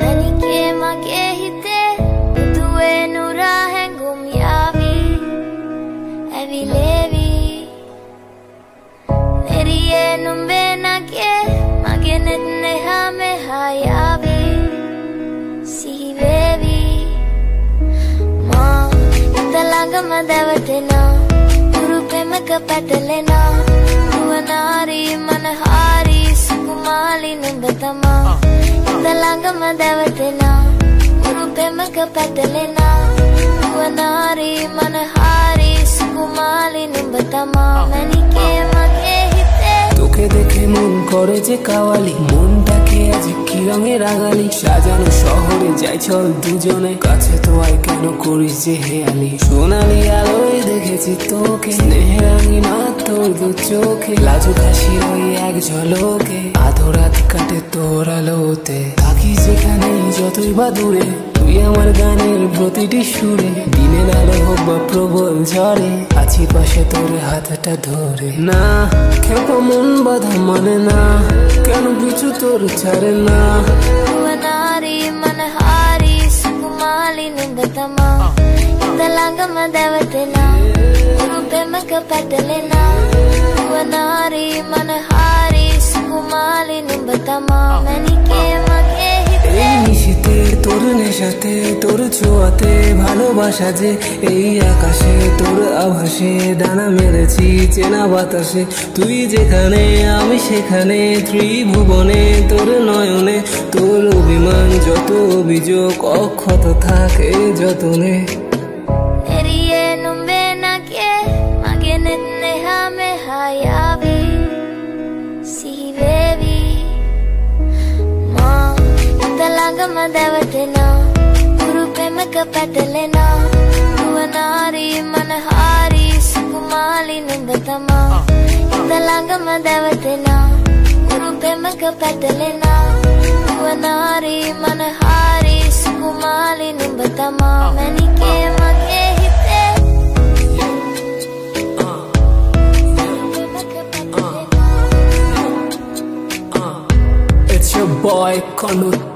මැනිකේ මගේ හිතේ දුවේ නුරා හැඟුම් යාවි ඇවිලේවි එරියේ නුඹේ නගේ මගේ නෙත් නෙහා මෙහා යාවි සිහි වේවි මා හිත ළඟම දැවටෙනා උරු පෙමක පැටලෙනා නුවනාරි මනහාරි සුකුමාලි නුඹ තමා හිත ළඟම දැවටෙනා උරු පෙමක පැටලෙනා නුවනාරි මනහාරි සුකුමාලි নুඹ තමා මැනිකේ මගේ හිතේ তোকে দেখে মন করে যে কাওয়ালি মনটাকে আজ কি রঙে রাগালি সাজানো শহরে যাই চল দুজনে কাছে তো আয় কেন করিস যে হেয়ালি সোনালি আলোয় দেখেছি তোকে স্নেহের আঙিনা তোর দু চোখে লাজুক হাসির ওই এক ঝলকে আধো রাত কাটে তোর আলোতে থাকি যেখানে যতই বা দূরে তুই আমার গানের প্রতিটি সুরে দিনের আলো হোক বা প্রবল ঝড়ে আছি পাশে তোর হাতটা ধরে না কেউ মন বাধা মানে না কেন পিছু তোর ছাড়ে না නුවනාරි මනහාරි සුකුමාලි නුඹ තමා හිත ළඟම දැවටෙනා උරු පෙමක පැටලෙනා නුවනාරි මනහාරි සුකුමාලි නුඹ තමා මැනිකේ මගේ এই নিশিতে তোর নেশাতে তোর ছোঁয়াতে ভালোবাসা যে এই আকাশে তোর আভাসে ডানা মেরেছি চেনা বাতাসে তুই যেখানে আমি সেখানে ত্রিভুবনে তোর নয়নে তোর অভিমান যত অভিযোগ অক্ষত থাকে যতনে එරියේ නුඹේ නගේ මගේ නෙත් නෙහා මෙහා යාවි සිහි වේවි මා හිත ළඟම දැවටෙනා උරු පෙමක පැටලෙනා නුවනාරි මනහාරි සුකුමාලි නුඹ තමා හිත ළඟම දැවටෙනා උරු පෙමක පැටලෙනා නුවනාරි මනහාරි සුකුමාලි නුඹ තමා මැනිකේ මගේ හිතේ It's your boy Konut